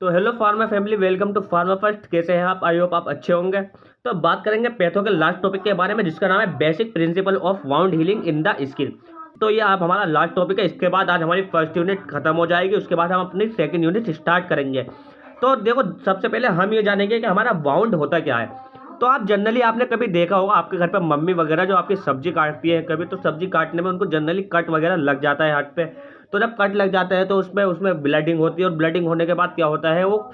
तो hello pharma family, welcome to pharma first. कैसे हैं आप? आई होप आप अच्छे होंगे। तो बात करेंगे पैथो के लास्ट टॉपिक के बारे में, जिसका नाम है basic principle of wound healing in the skin. तो ये आप हमारा लास्ट टॉपिक है। इसके बाद आज हमारी फर्स्ट यूनिट खत्म हो जाएगी, उसके बाद हम अपनी सेकंड यूनिट स्टार्ट करेंगे। तो देखो, सबसे पहले हम ये जानेंगे कि हमारा वाउंड होता क्या है। तो आप जनरली आपने कभी देखा होगा आपके घर पे मम्मी वगैरह जो आपकी सब्जी काटती है, कभी तो सब्जी काटने में उनको जनरली कट वगैरह लग जाता है हाथ पे। तो जब कट लग जाता है तो उसमें उसमें ब्लडिंग होती है, और ब्लडिंग होने के बाद क्या होता है, वो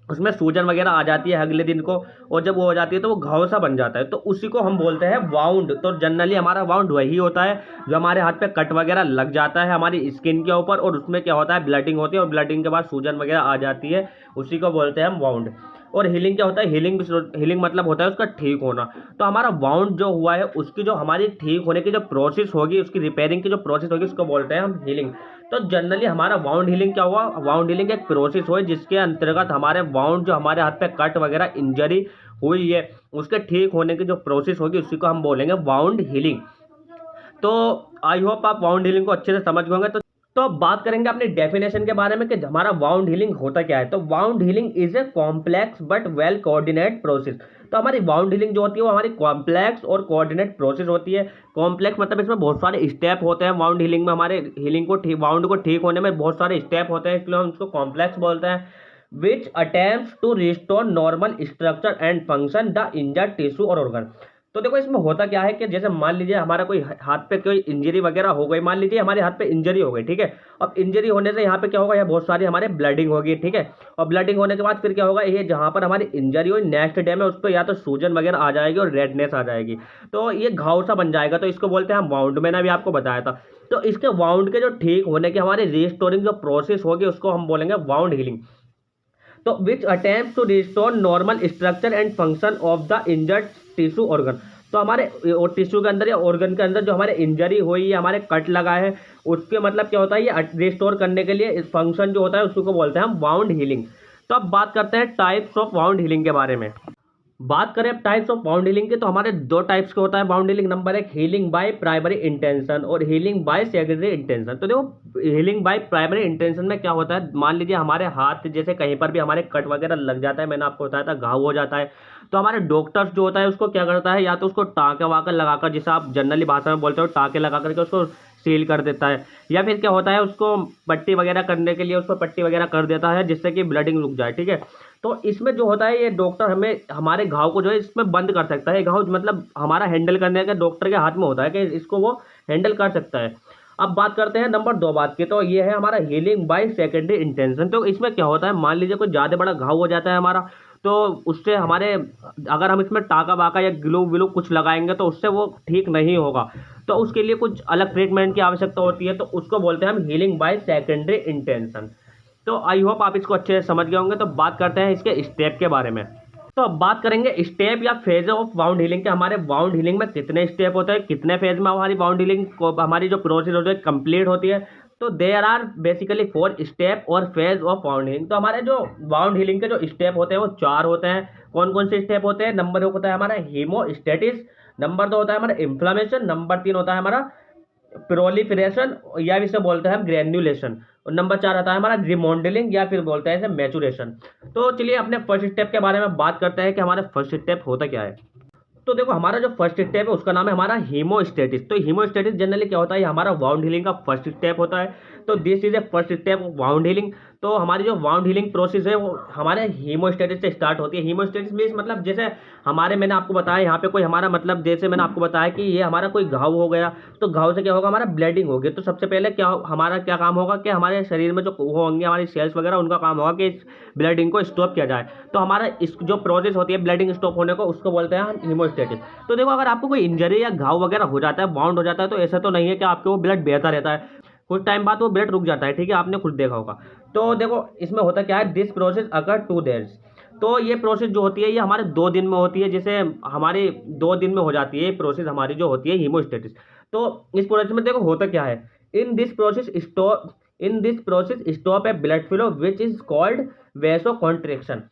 उसमें सूजन वगैरह आ जाती है अगले दिन को। और जब वो हो जाती है तो वो घाव सा बन जाता है, तो उसी को हम बोलते हैं वाउंड। तो जनरली हमारा वाउंड वही होता है जो हमारे हाथ पे कट वगैरह लग जाता है हमारी स्किन के ऊपर, और उसमें क्या होता है, ब्लडिंग होती है, और ब्लडिंग के बाद सूजन वगैरह आ जाती है। उसी को बोलते हैं हम वाउंड। और हीलिंग क्या होता है? हीलिंग मतलब होता है उसका ठीक होना। तो हमारा वाउंड जो हुआ है उसकी जो हमारी ठीक होने की जो प्रोसेस होगी, उसकी रिपेयरिंग की जो प्रोसेस होगी, उसको बोलते हैं हम हीलिंग। तो जनरली हमारा वाउंड हीलिंग क्या हुआ? वाउंड हीलिंग एक प्रोसेस हुई जिसके अंतर्गत हमारे वाउंड, जो हमारे हाथ पे कट वगैरह इंजरी हुई है, उसके ठीक होने की जो प्रोसेस होगी उसी को हम बोलेंगे वाउंड हीलिंग। तो आई होप आप वाउंड हीलिंग को अच्छे से समझ गए होंगे। तो अब बात करेंगे अपनी डेफिनेशन के बारे में कि हमारा वाउंड हीलिंग होता क्या है। तो wound healing is a complex but well coordinate process. तो हमारी वाउंड हीलिंग जो होती है वो हमारी कॉम्प्लेक्स और कोऑर्डिनेट प्रोसेस होती है। कॉम्प्लेक्स मतलब इसमें बहुत सारे स्टेप होते हैं वाउंड हीलिंग में। हमारे हीलिंग को वाउंड को ठीक होने में बहुत सारे स्टेप होते हैं, इसलिए हम उसको कॉम्प्लेक्स बोलते हैं। Which attempts to restore normal structure and function the injured tissue और ऑर्गन। तो देखो, इसमें होता क्या है कि जैसे मान लीजिए हमारा कोई हाथ पे कोई इंजरी वगैरह हो गई, मान लीजिए हमारे हाथ पे इंजरी हो गई, ठीक है। अब इंजरी होने से यहाँ पे क्या होगा, यहाँ बहुत सारी हमारे ब्लडिंग होगी, ठीक है। और ब्लडिंग होने के बाद फिर क्या होगा, ये जहाँ पर हमारी इंजरी हुई नेक्स्ट डे में उस पर या तो सूजन वगैरह आ जाएगी और रेडनेस आ जाएगी, तो ये घाव सा बन जाएगा। तो इसको बोलते हैं हम वाउंड। मैंने अभी आपको बताया था। तो इसके वाउंड के जो ठीक होने की हमारी रिस्टोरिंग जो प्रोसेस होगी उसको हम बोलेंगे वाउंड हीलिंग। तो which attempt to restore normal structure and function of the injured tissue organ. तो हमारे टिश्यू के अंदर या ऑर्गन के अंदर जो हमारे इंजरी हुई है, हमारे कट लगा है, उसके मतलब क्या होता है, ये रिस्टोर करने के लिए फंक्शन जो होता है उसको बोलते हैं हम वाउंड हीलिंग। तो अब बात करते हैं टाइप्स ऑफ वाउंड हीलिंग के बारे में। बात करें अब टाइप्स ऑफ वाउंड हीलिंग के, तो हमारे दो टाइप्स के होता है वाउंड हीलिंग। नंबर एक, हीलिंग बाय प्राइमरी इंटेंशन और हीलिंग बाय सेकेंडरी इंटेंशन। तो देखो, हीलिंग बाय प्राइमरी इंटेंशन में क्या होता है, मान लीजिए हमारे हाथ जैसे कहीं पर भी हमारे कट वगैरह लग जाता है, मैंने आपको बताया था घाव हो जाता है, तो हमारे डॉक्टर्स जो होता है उसको क्या करता है, या तो उसको टाँके वाकर लगाकर, जिसे आप जनरली भाषा में बोलते हो टाँके लगा करके उसको सील कर देता है, या फिर क्या होता है उसको पट्टी वगैरह करने के लिए उसको पट्टी वगैरह कर देता है जिससे कि ब्लडिंग रुक जाए, ठीक है। तो इसमें जो होता है, ये डॉक्टर हमें हमारे घाव को जो है इसमें बंद कर सकता है। घाव मतलब हमारा हैंडल करने का डॉक्टर के हाथ में होता है कि इसको वो हैंडल कर सकता है। अब बात करते हैं नंबर 2 बात की। तो ये है हमारा हीलिंग बाय सेकेंडरी इंटेंशन। तो इसमें क्या होता है, मान लीजिए कोई ज़्यादा बड़ा घाव हो जाता है हमारा, तो उससे हमारे अगर हम इसमें टाँका वाका या ग्लू विलू कुछ लगाएंगे तो उससे वो ठीक नहीं होगा। तो उसके लिए कुछ अलग ट्रीटमेंट की आवश्यकता होती है, तो उसको बोलते हैं हम हीलिंग बाय सेकेंडरी इंटेंशन। तो आई होप आप इसको अच्छे से समझ गए होंगे। तो बात करते हैं इसके स्टेप के बारे में। तो अब बात करेंगे स्टेप या फेज ऑफ वाउंड हीलिंग के। हमारे वाउंड हीलिंग में कितने स्टेप होते हैं, कितने फेज में हमारी वाउंड हीलिंग को हमारी जो प्रोसेस होती है कंप्लीट होती है। तो देयर आर बेसिकली 4 स्टेप और फेज ऑफ वाउंड हीलिंग। तो हमारे जो वाउंड हीलिंग के जो स्टेप होते हैं वो 4 होते हैं। कौन कौन से स्टेप होते हैं? नंबर 1 होता है हमारा हीमोस्टेटिस, नंबर 2 होता है हमारा इन्फ्लामेशन, नंबर 3 होता है हमारा प्रोलिफरेशन या इसे बोलते हैं हम ग्रेन्युलेशन, और नंबर 4 आता है हमारा रिमॉन्डलिंग या फिर बोलते हैं इसे मैचुरेशन। तो चलिए अपने फर्स्ट स्टेप के बारे में बात करते हैं कि हमारा फर्स्ट स्टेप होता क्या है। तो देखो, हमारा जो फर्स्ट स्टेप है उसका नाम है हमारा हीमोस्टेटिस। तो हीमोस्टेटिस जनरली क्या होता है, हमारा वाउंड हीलिंग का फर्स्ट स्टेप होता है। तो this is a first step of wound healing. तो हमारी जो वाउंड हीलिंग प्रोसेस है वो हमारे हीमोस्टेटिस से स्टार्ट होती है। हीमोस्टेटिस मीन्स मतलब जैसे हमारे, मैंने आपको बताया यहाँ पे कोई हमारा मतलब, जैसे मैंने आपको बताया कि ये हमारा कोई घाव हो गया, तो घाव से क्या होगा, हमारा ब्लीडिंग होगी। तो सबसे पहले क्या हमारा क्या काम होगा कि हमारे शरीर में जो वो होंगे हमारी सेल्स वगैरह, उनका काम होगा कि इस ब्लीडिंग को स्टॉप किया जाए। तो हमारा इस जो प्रोसेस होती है ब्लीडिंग स्टॉप होने को, उसको बोलते हैं हम हीमोस्टेटिस। तो देखो, अगर आपको कोई इंजरी या घाव वगैरह हो जाता है, बाउंड हो जाता है, तो ऐसा तो नहीं है कि आपके वो ब्लड बहता रहता है, कुछ टाइम बाद वो ब्लड रुक जाता है, ठीक है, आपने खुद देखा होगा। तो देखो, इसमें होता क्या है, दिस प्रोसेस अगर 2 डेज। तो ये प्रोसेस जो होती है ये हमारे 2 दिन में होती है, जैसे हमारे 2 दिन में हो जाती है ये प्रोसेस हमारी जो होती है हीमोस्टेटिस। तो इस प्रोसेस में देखो होता क्या है, in this process stop A blood flow which is called वेसो contraction.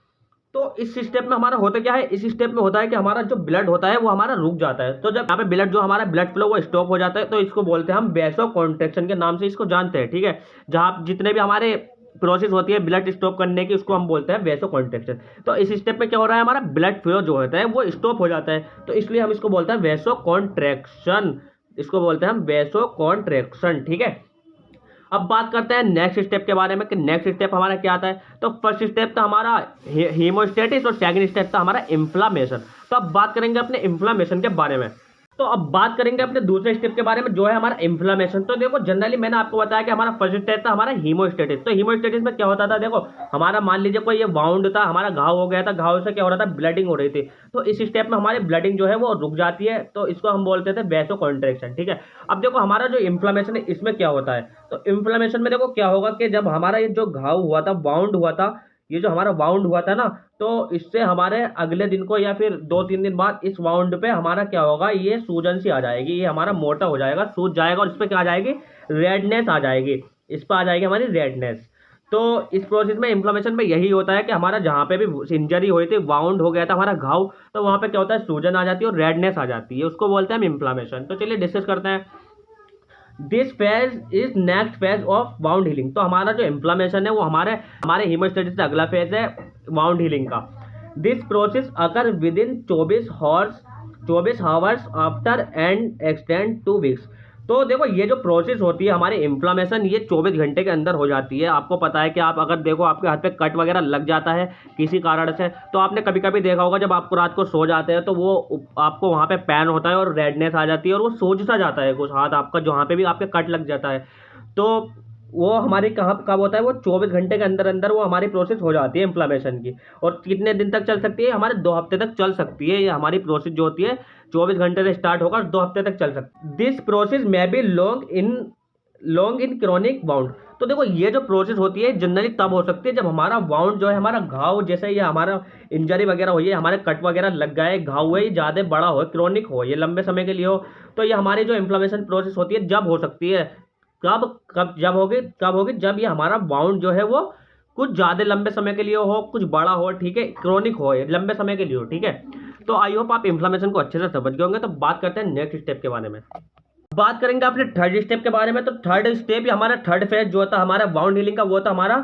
तो इस स्टेप में हमारा होता क्या है, इस स्टेप में होता है कि हमारा जो ब्लड होता है वो हमारा रुक जाता है। तो जब यहाँ पे ब्लड जो हमारा ब्लड फ्लो वो स्टॉप हो जाता है, तो इसको बोलते हैं हम वेसो कॉन्ट्रैक्शन के नाम से इसको जानते हैं, ठीक है। जहाँ जितने भी हमारे प्रोसेस होती है ब्लड स्टॉप करने की, उसको हम बोलते हैं वैसो कॉन्ट्रैक्शन। तो इस स्टेप में क्या हो रहा है, हमारा ब्लड फ्लो जो होता है वो स्टॉप हो जाता है, तो इसलिए हम इसको बोलते हैं वैसो कॉन्ट्रैक्शन, इसको बोलते हैं हम वैसो कॉन्ट्रैक्शन। ठीक है, अब बात करते हैं नेक्स्ट स्टेप के बारे में कि नेक्स्ट स्टेप हमारा क्या आता है। तो फर्स्ट स्टेप था हमारा हीमोस्टेटिस और सेकंड स्टेप था हमारा इन्फ्लामेशन। तो अब बात करेंगे अपने इन्फ्लामेशन के बारे में। तो अब बात करेंगे अपने दूसरे स्टेप के बारे में जो है हमारा इन्फ्लामेशन। तो देखो जनरली मैंने आपको बताया कि हमारा फर्स्ट स्टेप था हमारा हीमोस्टेटिस। तो हीमोस्टेटिस में क्या होता था, देखो हमारा मान लीजिए कोई ये वाउंड था, हमारा घाव हो गया था, घाव से क्या हो रहा था, ब्लडिंग हो रही थी। तो इस स्टेप में हमारी ब्लडिंग जो है वो रुक जाती है, तो इसको हम बोलते थे वैसो कॉन्ट्रैक्शन। ठीक है, अब देखो हमारा जो इन्फ्लामेशन है इसमें क्या होता है। तो इन्फ्लामेशन में देखो क्या होगा कि जब हमारा ये जो घाव हुआ था, वाउंड हुआ था, ये जो हमारा वाउंड हुआ था ना, तो इससे हमारे अगले दिन को या फिर 2-3 दिन बाद इस वाउंड पे हमारा क्या होगा, ये सूजन सी आ जाएगी, ये हमारा मोटा हो जाएगा, सूज जाएगा और इस पे क्या आ जाएगी, रेडनेस आ जाएगी, इस पर आ जाएगी हमारी रेडनेस। तो इस प्रोसेस में इन्फ्लेमेशन में यही होता है कि हमारा जहाँ पे भी इंजरी हुई थी, वाउंड हो गया था हमारा घाव, तो वहाँ पे क्या होता है, सूजन आ जाती है और रेडनेस आ जाती है, उसको बोलते हैं हम इन्फ्लेमेशन। तो चलिए डिस्कस करते हैं। This phase is next phase of wound healing. तो हमारा जो इन्फ्लेमेशन है वो हमारे हमारे हीमोस्टेटिस से अगला फेज है वाउंड हीलिंग का। This process occur with in 24 hours after and extend 2 weeks. तो देखो ये जो प्रोसेस होती है हमारी इन्फ्लेमेशन, ये 24 घंटे के अंदर हो जाती है। आपको पता है कि आप अगर देखो आपके हाथ पे कट वगैरह लग जाता है किसी कारण से, तो आपने कभी कभी देखा होगा जब आपको रात को सो जाते हैं तो वो आपको वहाँ पे पैन होता है और रेडनेस आ जाती है और वो सूज सा जाता है कुछ हाथ आपका, जहाँ पे भी आपके कट लग जाता है। तो वो हमारी कहाँ कब होता है, वो 24 घंटे के अंदर अंदर वो हमारी प्रोसेस हो जाती है इन्फ्लेमेशन की। और कितने दिन तक चल सकती है, हमारे 2 हफ्ते तक चल सकती है। ये हमारी प्रोसेस जो होती है 24 घंटे से स्टार्ट होकर 2 हफ्ते तक चल सकती है। This process may be long in chronic wound. तो देखो ये जो प्रोसेस होती है जनरली तब हो सकती है जब हमारा वाउंड जो है, हमारा घाव, जैसे ये हमारा इंजरी वगैरह हुई है, हमारे कट वगैरह लग गए, घाव हुए, ज़्यादा बड़ा हो, क्रोनिक हो, ये लंबे समय के लिए हो, तो ये हमारी जो इन्फ्लेमेशन प्रोसेस होती है जब हो सकती है। कब कब कब होगी, जब ये हमारा वाउंड जो है वो कुछ ज़्यादा लंबे समय के लिए हो, कुछ बड़ा हो, ठीक है, क्रोनिक हो, ये लंबे समय के लिए हो। ठीक है, तो आई होप आप इन्फ्लेमेशन को अच्छे से समझ गए होंगे। तो बात करते हैं नेक्स्ट स्टेप के बारे में। बात करेंगे अपने थर्ड स्टेप के बारे में। तो थर्ड स्टेप या हमारा थर्ड फेज जो था हमारा वाउंड हीलिंग का, वो था हमारा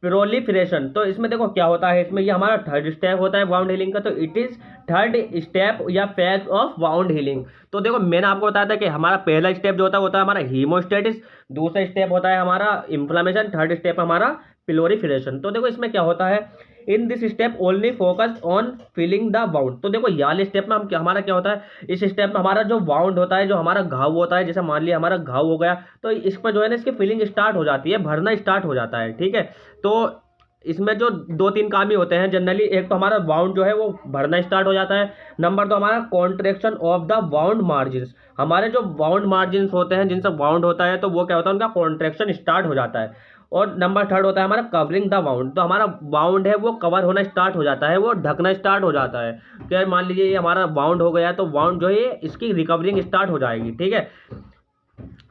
प्रोलिफरेशन। तो इसमें देखो क्या होता है, इसमें ये हमारा थर्ड स्टेप होता है वाउंड हीलिंग का। तो इट इज थर्ड स्टेप या फेज ऑफ वाउंड हीलिंग। तो देखो मैंने आपको बताया था कि हमारा पहला स्टेप जो होता है हमारा हीमोस्टेटिस, दूसरा स्टेप होता है हमारा इन्फ्लेमेशन, थर्ड स्टेप हमारा प्लोरीफरेशन। तो देखो इसमें क्या होता है, in this step only focus on filling the wound. तो देखो ये वाले स्टेप में हम हमारा क्या होता है, इस स्टेप में हमारा जो वाउंड होता है, जो हमारा घाव होता है, जैसे मान लिया हमारा घाव हो गया, तो इस पर जो है ना इसकी फिलिंग स्टार्ट हो जाती है, भरना स्टार्ट हो जाता है। ठीक है, तो इसमें जो 2-3 काम ही होते हैं जनरली। एक तो हमारा वाउंड जो है वो भरना स्टार्ट हो जाता है, नंबर 2 हमारा contraction of the wound margins. हमारे जो वाउंड मार्जिन्स होते हैं जिनसे वाउंड होता है, तो वो क्या होता है, उनका कॉन्ट्रैक्शन स्टार्ट हो जाता है। और नंबर 3 होता है हमारा कवरिंग द वाउंड। तो हमारा वाउंड है वो कवर होना स्टार्ट हो जाता है, वो ढकना स्टार्ट हो जाता है। क्या मान लीजिए ये हमारा वाउंड हो गया, तो वाउंड जो है इसकी रिकवरिंग स्टार्ट हो जाएगी। ठीक है,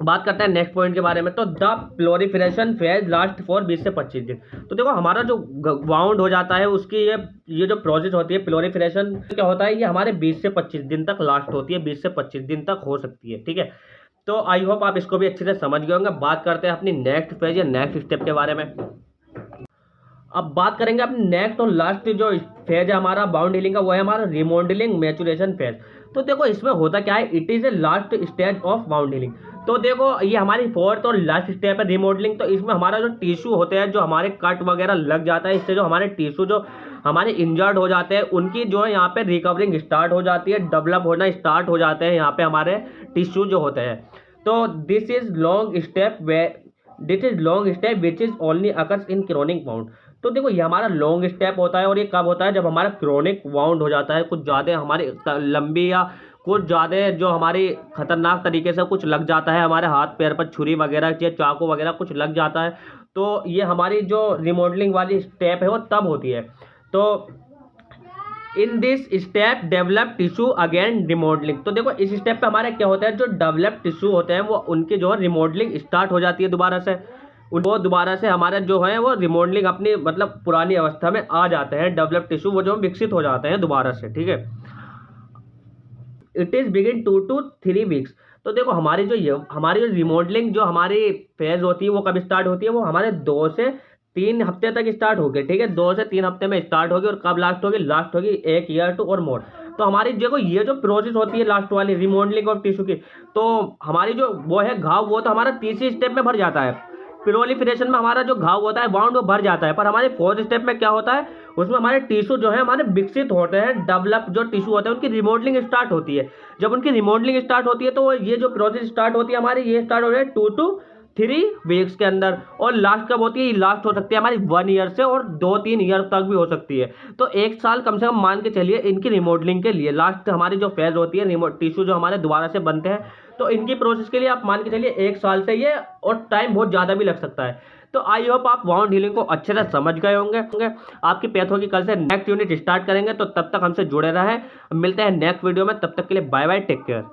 बात करते हैं नेक्स्ट पॉइंट के बारे में। तो द प्लोरीफरेशन फेज लास्ट फॉर 20 से 25 दिन। तो देखो हमारा जो वाउंड हो जाता है उसकी ये जो प्रोसेस होती है प्लोरीफरेशन, क्या होता है, ये हमारे 20 से 25 दिन तक लास्ट होती है, 20 से 25 दिन तक हो सकती है। ठीक है, तो आई होप आप इसको भी अच्छे से समझ गए होंगे। बात करते हैं अपनी नेक्स्ट फेज या नेक्स्ट स्टेप के बारे में। अब बात करेंगे अपनी नेक्स्ट और लास्ट जो फेज है हमारा वाउंड हीलिंग का, वो है हमारा रिमॉडलिंग मैचुरेशन फेज। तो देखो इसमें होता क्या है, it is a last stage of wound healing. तो देखो ये हमारी फोर्थ और लास्ट स्टेप है रिमॉडलिंग। तो इसमें हमारा जो टिश्यू होते हैं, जो हमारे कट वगैरह लग जाता है, इससे जो हमारे टिश्यू जो हमारे इंजर्ड हो जाते हैं, उनकी जो है यहाँ पे रिकवरिंग स्टार्ट हो जाती है, डेवलप होना स्टार्ट हो जाते हैं यहाँ पे हमारे टिश्यू जो होते हैं। तो this is long step which is only occurs in chronic wound. तो देखो ये हमारा लॉन्ग स्टेप होता है, और ये कब होता है, जब हमारा क्रोनिक वाउंड हो जाता है, कुछ ज़्यादा हमारी लंबी या कुछ ज़्यादा जो हमारी खतरनाक तरीके से कुछ लग जाता है, हमारे हाथ पैर पर छुरी वगैरह या चाकू वगैरह कुछ लग जाता है। तो ये हमारी जो रिमॉडलिंग वाली स्टेप है वो तब होती है। तो इन this step develop tissue again remodelling. तो देखो इस स्टेप पे हमारे क्या होता है, जो डेवलप टिश्यू होते हैं वो उनकी जो है रिमॉडलिंग स्टार्ट हो जाती है दोबारा से। वो दोबारा से हमारे जो है वो रिमॉडलिंग अपनी मतलब पुरानी अवस्था में आ जाते हैं, डेवलप टिश्यू वो जो विकसित हो जाते हैं दोबारा से। ठीक है, it is begin 2 to 3 weeks. तो देखो हमारी जो रिमॉडलिंग जो हमारी फेज होती है वो कब स्टार्ट होती है, वो हमारे 2 से 3 हफ्ते तक स्टार्ट होगी, ठीक है, 2 से 3 हफ्ते में स्टार्ट होगी। और कब लास्ट होगी? लास्ट होगी 1 ईयर टू और मोर। तो हमारी देखो ये जो प्रोसेस होती है लास्ट वाली रिमॉडलिंग ऑफ टिश्यू की, तो हमारी जो वो है घाव, वो तो हमारा तीसरी स्टेप में भर जाता है। प्रोलिफरेशन में हमारा जो घाव होता है वाउंड, वो भर जाता है। पर हमारे फोर्थ स्टेप में क्या होता है, उसमें हमारे टिश्यू जो है हमारे विकसित होते हैं, डेवलप जो टिश्यू होते हैं उनकी रिमॉडलिंग स्टार्ट होती है। जब उनकी रिमॉडलिंग स्टार्ट होती है तो ये जो प्रोसेस स्टार्ट होती है हमारी, ये स्टार्ट हो रही है 2 to 3 वीक्स के अंदर। और लास्ट कब होती है? लास्ट हो सकती है हमारी 1 ईयर से, और 2-3 ईयर तक भी हो सकती है। तो 1 साल कम से कम मान के चलिए इनकी रिमॉडलिंग के लिए। लास्ट हमारी जो फेज होती है रिमोट टिश्यू जो हमारे दोबारा से बनते हैं, तो इनकी प्रोसेस के लिए आप मान के चलिए 1 साल से ये, और टाइम बहुत ज़्यादा भी लग सकता है। तो आई होप आप वाउंड हीलिंग को अच्छे से समझ गए होंगे। आपकी पैथो की कल से नेक्स्ट यूनिट स्टार्ट करेंगे, तो तब तक हमसे जुड़े रहें। मिलते हैं नेक्स्ट वीडियो में, तब तक के लिए बाय बाय, टेक केयर।